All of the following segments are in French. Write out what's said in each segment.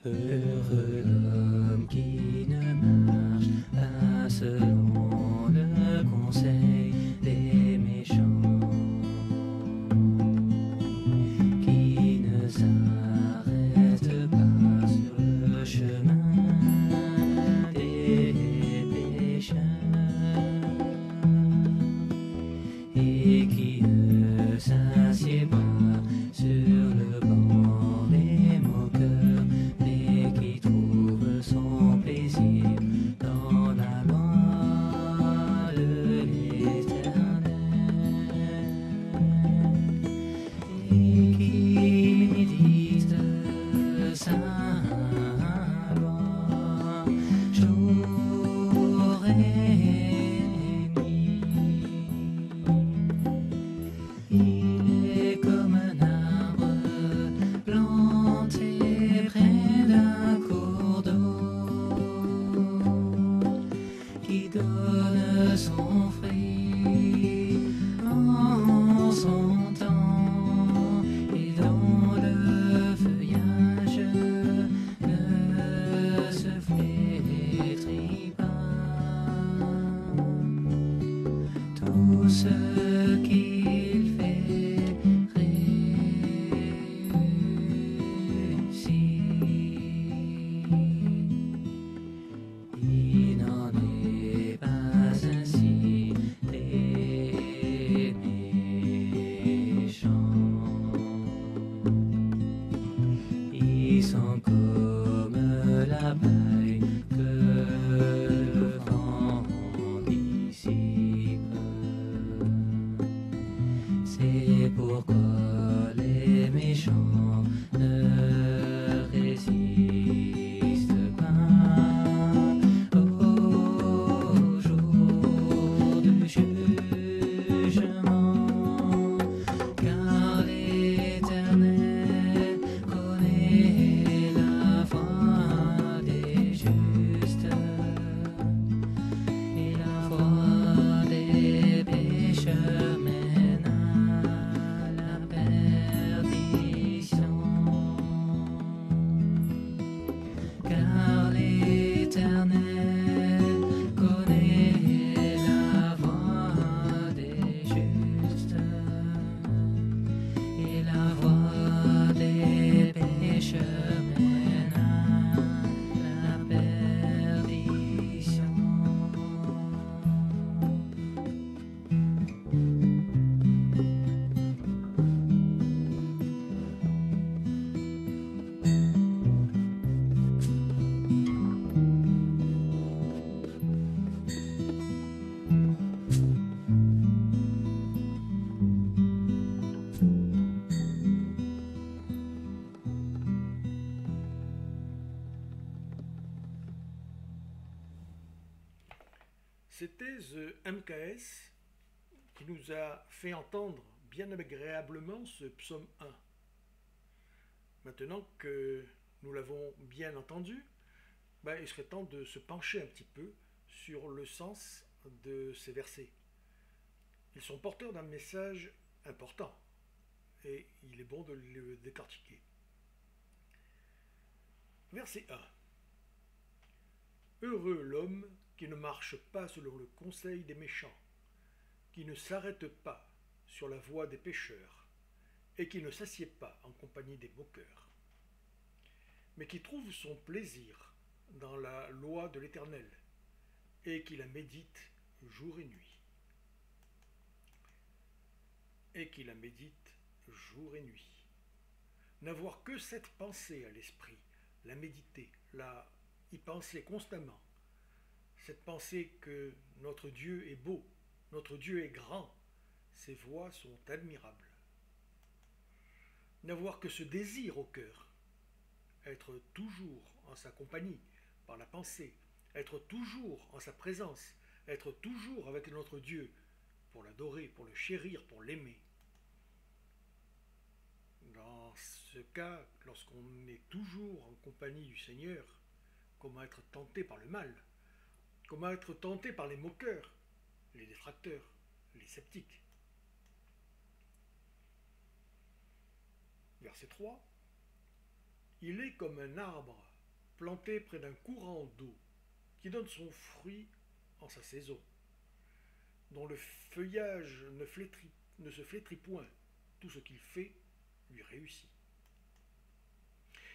Heureux l'homme qui ne marche pas selon le conseil des méchants, qui ne s'arrête pas sur le chemin des pécheurs, et qui ne s'assied pas sur le banc des moqueurs, mais qui trouve son plaisir dans la loi de l'Éternel, et qui médite sa loi jour et nuit. Il est comme un arbre planté près d'un cours d'eau, qui donne son fruit en son temps, et dont le feuillage ne se flétrit pas. Tout ce qu'il fait réussit. Il n'en est pas ainsi des méchants. Ils sont comme la paille que le vent dissipe. C'est pourquoi les méchants ne résistent pas au jour du jugement, car l'Éternel connaît la voie des justes et la voie des pécheurs mène à la perdition. Car l'Éternel connaît la voie des justes et la voie des pécheurs mène à la perdition. C'était The MKS qui nous a fait entendre bien agréablement ce psaume 1. Maintenant que nous l'avons bien entendu, il serait temps de se pencher un petit peu sur le sens de ces versets. Ils sont porteurs d'un message important et il est bon de le décortiquer. Verset 1. Heureux l'homme qui ne marche pas selon le conseil des méchants, qui ne s'arrête pas sur la voie des pécheurs, et qui ne s'assied pas en compagnie des moqueurs, mais qui trouve son plaisir dans la loi de l'Éternel, et qui la médite jour et nuit. Et qui la médite jour et nuit. N'avoir que cette pensée à l'esprit, la méditer, y penser constamment, cette pensée que notre Dieu est beau, notre Dieu est grand, ses voies sont admirables. N'avoir que ce désir au cœur, être toujours en sa compagnie par la pensée, être toujours en sa présence, être toujours avec notre Dieu pour l'adorer, pour le chérir, pour l'aimer. Dans ce cas, lorsqu'on est toujours en compagnie du Seigneur, comment être tenté par le mal? Comment être tenté par les moqueurs, les détracteurs, les sceptiques? Verset 3. Il est comme un arbre planté près d'un courant d'eau qui donne son fruit en sa saison, dont le feuillage ne se flétrit point, tout ce qu'il fait lui réussit.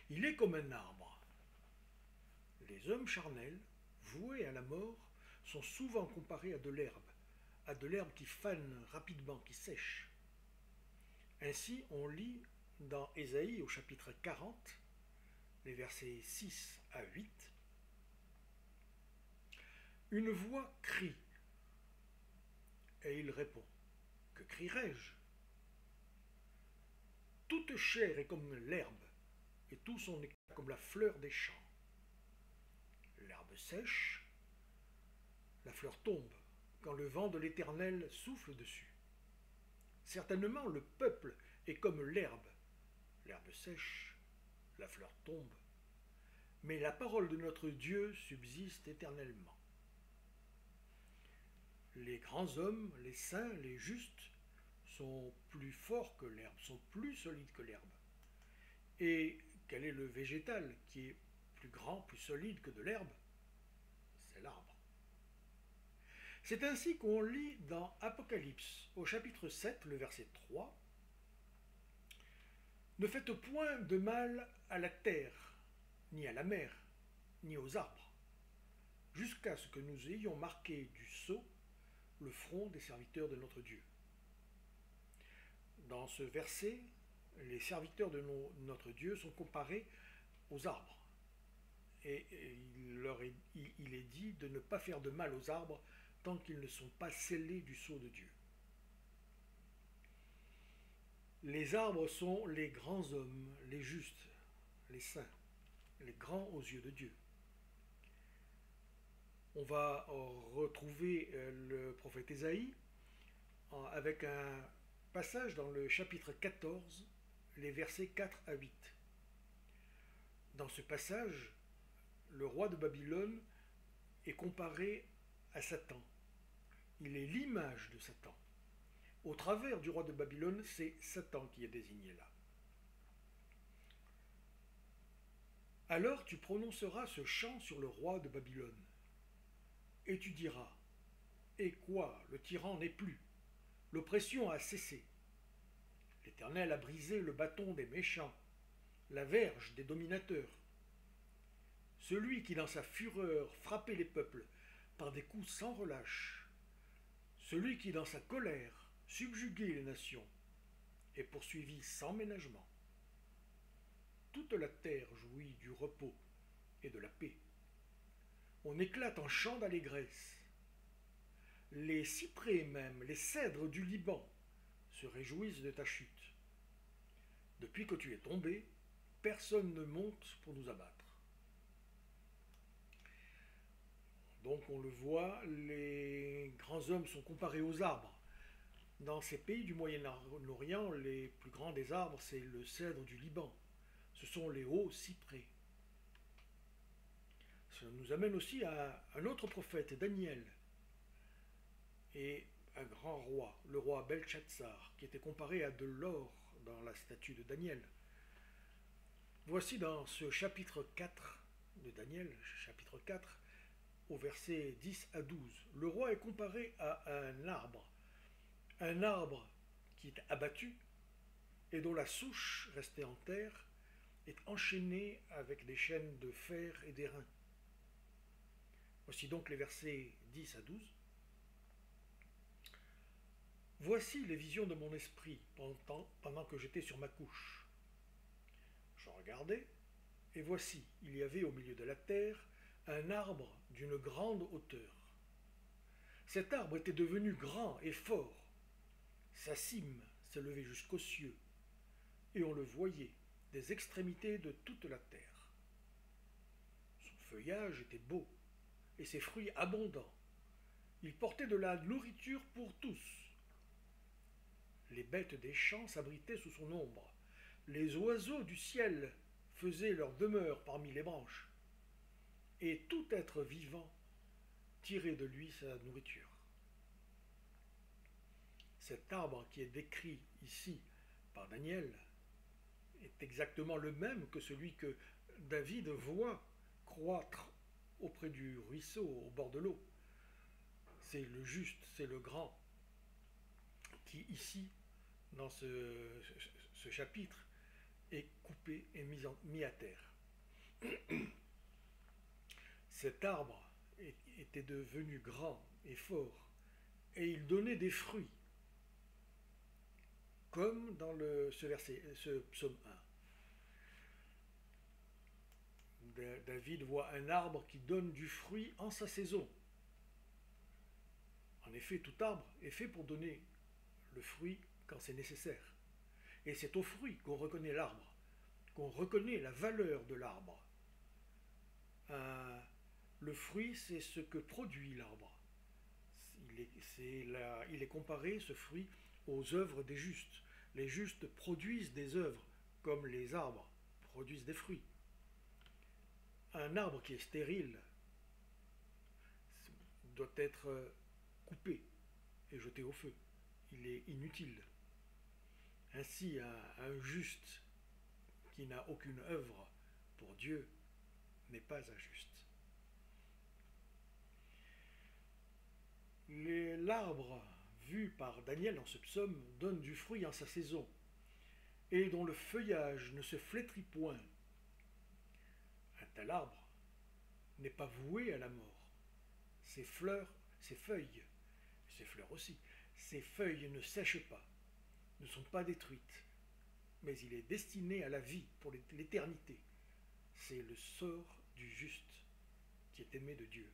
Il est comme un arbre. Les hommes charnels, voués à la mort, sont souvent comparés à de l'herbe qui fane rapidement, qui sèche. Ainsi, on lit dans Ésaïe au chapitre 40, les versets 6 à 8, « Une voix crie, et il répond, que crierai-je? Toute chair est comme l'herbe, et tout son éclat comme la fleur des champs. L'herbe sèche, la fleur tombe, quand le vent de l'Éternel souffle dessus. Certainement le peuple est comme l'herbe sèche, la fleur tombe, mais la parole de notre Dieu subsiste éternellement. Les grands hommes, les saints, les justes, sont plus forts que l'herbe, sont plus solides que l'herbe. Et quel est le végétal qui est plus grand, plus solide que de l'herbe? C'est l'arbre. C'est ainsi qu'on lit dans Apocalypse, au chapitre 7, le verset 3, « Ne faites point de mal à la terre, ni à la mer, ni aux arbres, jusqu'à ce que nous ayons marqué du sceau le front des serviteurs de notre Dieu. » Dans ce verset, les serviteurs de notre Dieu sont comparés aux arbres. Et il est dit de ne pas faire de mal aux arbres tant qu'ils ne sont pas scellés du sceau de Dieu. Les arbres sont les grands hommes, les justes, les saints, les grands aux yeux de Dieu. On va retrouver le prophète Ésaïe avec un passage dans le chapitre 14, les versets 4 à 8. Dans ce passage, le roi de Babylone est comparé à Satan. Il est l'image de Satan. Au travers du roi de Babylone, c'est Satan qui est désigné là. Alors tu prononceras ce chant sur le roi de Babylone, et tu diras, et quoi, le tyran n'est plus, l'oppression a cessé. L'Éternel a brisé le bâton des méchants, la verge des dominateurs. Celui qui dans sa fureur frappait les peuples par des coups sans relâche, celui qui dans sa colère subjuguait les nations et poursuivit sans ménagement. Toute la terre jouit du repos et de la paix. On éclate en chants d'allégresse. Les cyprès même, les cèdres du Liban se réjouissent de ta chute. Depuis que tu es tombé, personne ne monte pour nous abattre. Donc on le voit, les grands hommes sont comparés aux arbres. Dans ces pays du Moyen-Orient, les plus grands des arbres, c'est le cèdre du Liban. Ce sont les hauts cyprès. Ça nous amène aussi à un autre prophète, Daniel, et un grand roi, le roi Belchatsar, qui était comparé à de l'or dans la statue de Daniel. Voici dans ce chapitre 4 de Daniel, chapitre 4, au verset 10 à 12, le roi est comparé à un arbre qui est abattu et dont la souche restée en terre est enchaînée avec des chaînes de fer et d'airain. Voici donc les versets 10 à 12. Voici les visions de mon esprit pendant que j'étais sur ma couche. Je regardais, et voici, il y avait au milieu de la terre un arbre d'une grande hauteur. Cet arbre était devenu grand et fort. Sa cime s'élevait jusqu'aux cieux, et on le voyait des extrémités de toute la terre. Son feuillage était beau, et ses fruits abondants. Il portait de la nourriture pour tous. Les bêtes des champs s'abritaient sous son ombre. Les oiseaux du ciel faisaient leur demeure parmi les branches. Et tout être vivant tirait de lui sa nourriture. Cet arbre qui est décrit ici par Daniel est exactement le même que celui que David voit croître auprès du ruisseau, au bord de l'eau. C'est le juste, c'est le grand, qui ici, dans ce chapitre, est coupé et mis à terre. Cet arbre était devenu grand et fort, et il donnait des fruits, comme dans ce psaume 1. David voit un arbre qui donne du fruit en sa saison. En effet, tout arbre est fait pour donner le fruit quand c'est nécessaire. Et c'est au fruit qu'on reconnaît l'arbre, qu'on reconnaît la valeur de l'arbre. Le fruit, c'est ce que produit l'arbre. Il est comparé, ce fruit, aux œuvres des justes. Les justes produisent des œuvres, comme les arbres produisent des fruits. Un arbre qui est stérile doit être coupé et jeté au feu. Il est inutile. Ainsi, un juste qui n'a aucune œuvre pour Dieu n'est pas injuste. L'arbre vu par Daniel dans ce psaume donne du fruit en sa saison, et dont le feuillage ne se flétrit point. Un tel arbre n'est pas voué à la mort. Ses feuilles, ses fleurs aussi, ses feuilles ne sèchent pas, ne sont pas détruites, mais il est destiné à la vie pour l'éternité. C'est le sort du juste qui est aimé de Dieu.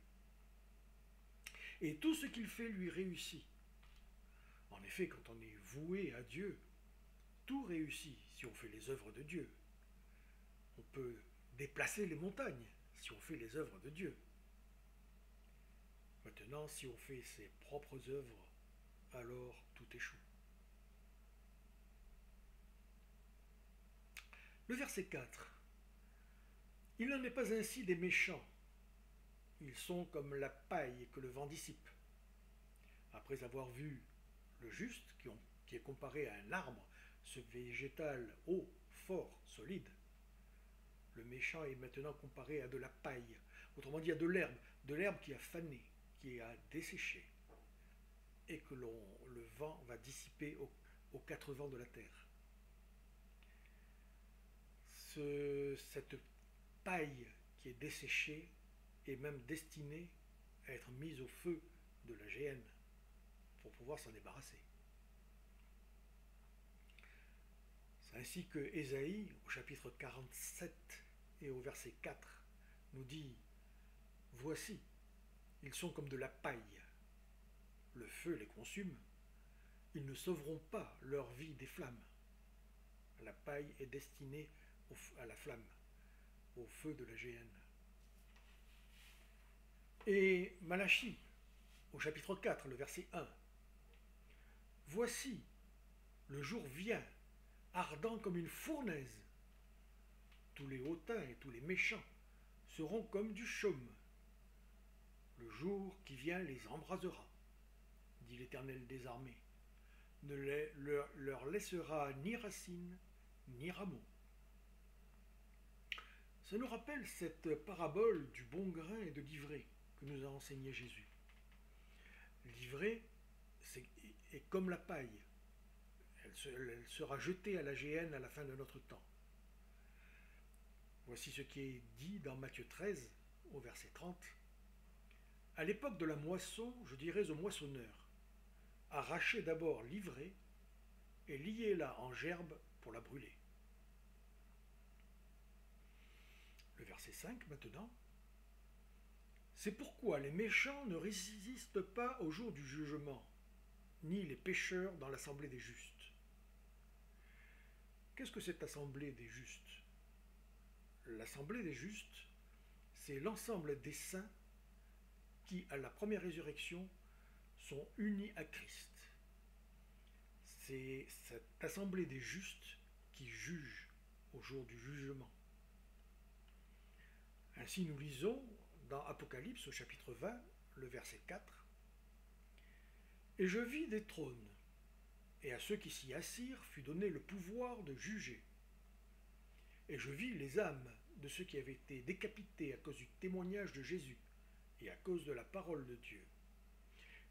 Et tout ce qu'il fait lui réussit. En effet, quand on est voué à Dieu, tout réussit si on fait les œuvres de Dieu. On peut déplacer les montagnes si on fait les œuvres de Dieu. Maintenant, si on fait ses propres œuvres, alors tout échoue. Le verset 4. Il n'en est pas ainsi des méchants. Ils sont comme la paille que le vent dissipe. Après avoir vu le juste, qui est comparé à un arbre, ce végétal haut, fort, solide, le méchant est maintenant comparé à de la paille, autrement dit à de l'herbe qui a fané, qui a desséché, et que le vent va dissiper aux quatre vents de la terre. Cette paille qui est desséchée est même destinée à être mise au feu de la géhenne pour pouvoir s'en débarrasser. C'est ainsi que Ésaïe, au chapitre 47 et au verset 4, nous dit « Voici, ils sont comme de la paille. Le feu les consume. Ils ne sauveront pas leur vie des flammes. » La paille est destinée à la flamme, au feu de la géhenne. Et Malachie, au chapitre 4, le verset 1. « Voici, le jour vient, ardent comme une fournaise. Tous les hautains et tous les méchants seront comme du chaume. Le jour qui vient les embrasera, dit l'Éternel des armées, ne leur laissera ni racine ni rameau. » Ça nous rappelle cette parabole du bon grain et de l'ivraie que nous a enseigné Jésus. L'ivraie est comme la paille. Elle sera jetée à la géhenne à la fin de notre temps. Voici ce qui est dit dans Matthieu 13, au verset 30. « À l'époque de la moisson, je dirais aux moissonneurs, arrachez d'abord l'ivraie et liez-la en gerbe pour la brûler. » Le verset 5 maintenant. « C'est pourquoi les méchants ne résistent pas au jour du jugement, ni les pécheurs dans l'assemblée des justes. » Qu'est-ce que cette assemblée des justes? L'assemblée des justes, c'est l'ensemble des saints qui, à la première résurrection, sont unis à Christ. C'est cette assemblée des justes qui juge au jour du jugement. Ainsi nous lisons dans Apocalypse au chapitre 20, le verset 4. « Et je vis des trônes, et à ceux qui s'y assirent fut donné le pouvoir de juger. Et je vis les âmes de ceux qui avaient été décapités à cause du témoignage de Jésus et à cause de la parole de Dieu,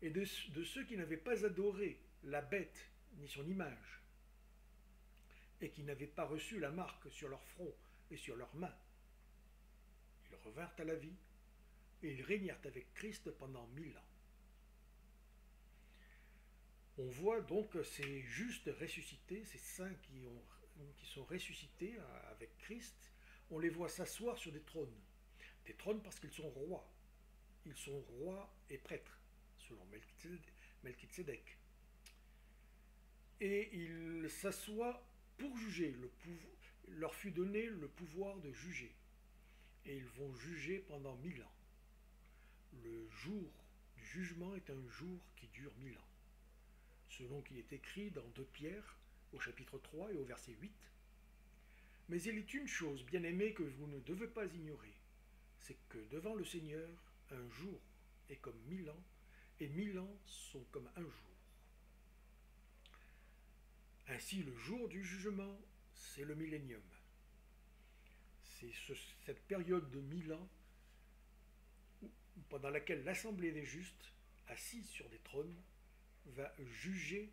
et de ceux qui n'avaient pas adoré la bête ni son image, et qui n'avaient pas reçu la marque sur leur front et sur leurs mains. Ils revinrent à la vie, et ils régnèrent avec Christ pendant 1000 ans. On voit donc ces justes ressuscités, ces saints qui sont ressuscités avec Christ, on les voit s'asseoir sur des trônes. Des trônes parce qu'ils sont rois. Ils sont rois et prêtres, selon Melchizedek. Et ils s'assoient pour juger. Leur fut donné le pouvoir de juger. Et ils vont juger pendant 1000 ans. Le jour du jugement est un jour qui dure 1000 ans. Selon qu'il est écrit dans 2 Pierre, au chapitre 3 et au verset 8. Mais il est une chose, bien-aimée, que vous ne devez pas ignorer, c'est que devant le Seigneur, un jour est comme 1000 ans, et 1000 ans sont comme un jour. Ainsi, le jour du jugement, c'est le millénium. C'est cette période de 1000 ans pendant laquelle l'Assemblée des justes, assise sur des trônes, va juger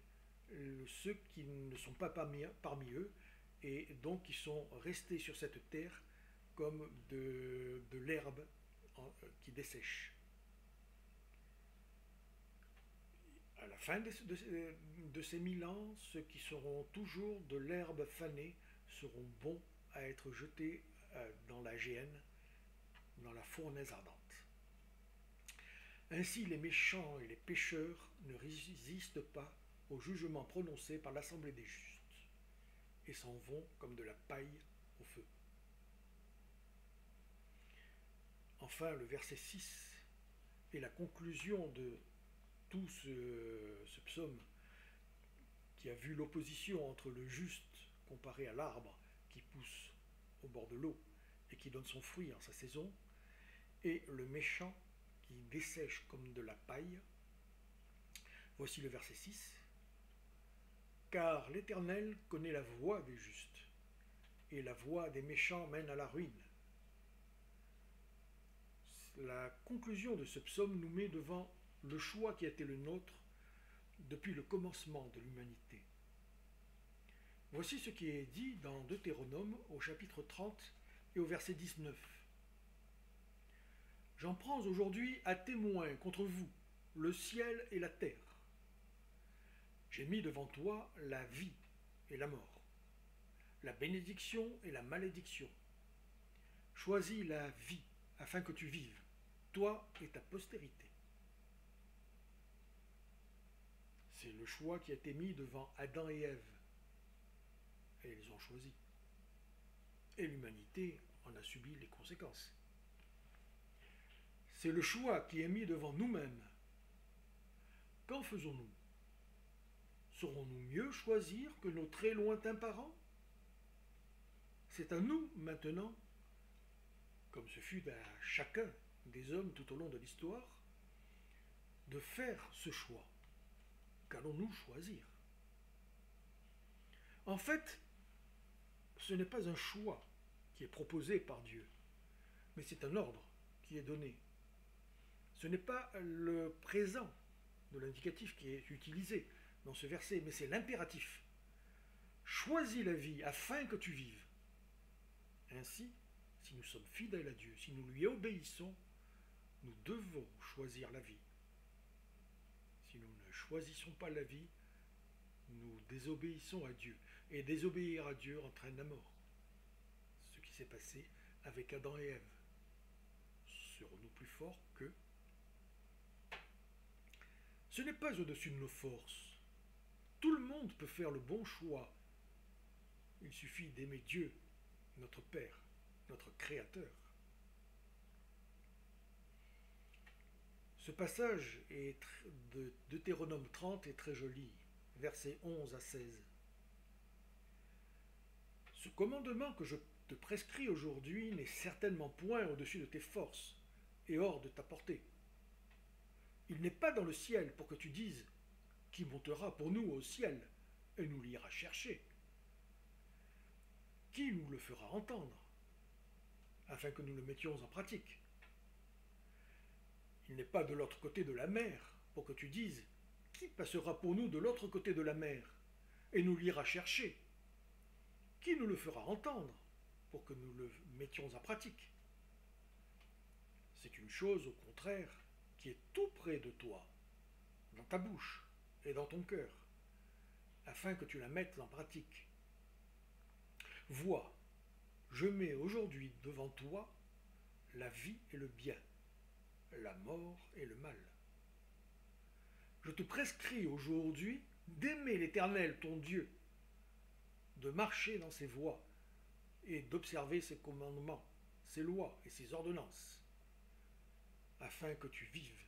ceux qui ne sont pas parmi eux, et donc qui sont restés sur cette terre comme de l'herbe qui dessèche. À la fin de ces 1000 ans, ceux qui seront toujours de l'herbe fanée seront bons à être jetés dans la géhenne, dans la fournaise ardente. Ainsi, les méchants et les pécheurs ne résistent pas au jugement prononcé par l'Assemblée des justes et s'en vont comme de la paille au feu. Enfin, le verset 6 est la conclusion de tout ce psaume qui a vu l'opposition entre le juste comparé à l'arbre qui pousse au bord de l'eau et qui donne son fruit en sa saison, et le méchant qui dessèche comme de la paille. Voici le verset 6. Car l'Éternel connaît la voie des justes, et la voie des méchants mène à la ruine. La conclusion de ce psaume nous met devant le choix qui a été le nôtre depuis le commencement de l'humanité. Voici ce qui est dit dans Deutéronome au chapitre 30 et au verset 19. J'en prends aujourd'hui à témoin contre vous le ciel et la terre. J'ai mis devant toi la vie et la mort, la bénédiction et la malédiction. Choisis la vie afin que tu vives, toi et ta postérité. C'est le choix qui a été mis devant Adam et Ève. Et ils ont choisi. Et l'humanité en a subi les conséquences. C'est le choix qui est mis devant nous-mêmes. Qu'en faisons-nous? Saurons-nous mieux choisir que nos très lointains parents? C'est à nous, maintenant, comme ce fut à chacun des hommes tout au long de l'histoire, de faire ce choix. Qu'allons-nous choisir? En fait, ce n'est pas un choix qui est proposé par Dieu, mais c'est un ordre qui est donné. Ce n'est pas le présent de l'indicatif qui est utilisé dans ce verset, mais c'est l'impératif. Choisis la vie afin que tu vives. Ainsi, si nous sommes fidèles à Dieu, si nous lui obéissons, nous devons choisir la vie. Si nous ne choisissons pas la vie, nous désobéissons à Dieu. Et désobéir à Dieu entraîne la mort. Ce qui s'est passé avec Adam et Ève. Serons-nous plus forts qu'eux? Ce n'est pas au-dessus de nos forces. Tout le monde peut faire le bon choix. Il suffit d'aimer Dieu, notre Père, notre Créateur. Ce passage de Deutéronome 30 est très joli, versets 11 à 16. Ce commandement que je te prescris aujourd'hui n'est certainement point au-dessus de tes forces et hors de ta portée. Il n'est pas dans le ciel pour que tu dises « Qui montera pour nous au ciel et nous l'ira chercher ?» Qui nous le fera entendre? afin que nous le mettions en pratique. Il n'est pas de l'autre côté de la mer pour que tu dises « Qui passera pour nous de l'autre côté de la mer et nous l'ira chercher? Qui nous le fera entendre pour que nous le mettions en pratique ?» C'est une chose, au contraire, qui est tout près de toi, dans ta bouche et dans ton cœur, afin que tu la mettes en pratique. Vois, je mets aujourd'hui devant toi la vie et le bien, la mort et le mal. Je te prescris aujourd'hui d'aimer l'Éternel, ton Dieu, de marcher dans ses voies et d'observer ses commandements, ses lois et ses ordonnances, afin que tu vives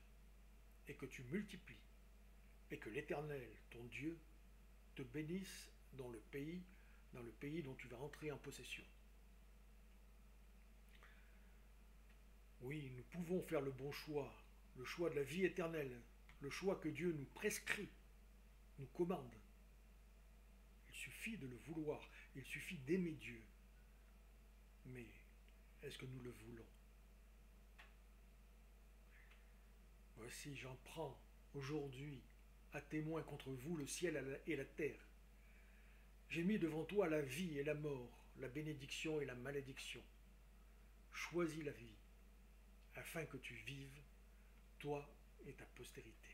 et que tu multiplies, et que l'Éternel, ton Dieu, te bénisse dans le pays dont tu vas entrer en possession. Oui, nous pouvons faire le bon choix, le choix de la vie éternelle, le choix que Dieu nous prescrit, nous commande. Il suffit de le vouloir, il suffit d'aimer Dieu. Mais est-ce que nous le voulons? Voici, j'en prends aujourd'hui à témoin contre vous le ciel et la terre. J'ai mis devant toi la vie et la mort, la bénédiction et la malédiction. Choisis la vie, afin que tu vives, toi et ta postérité.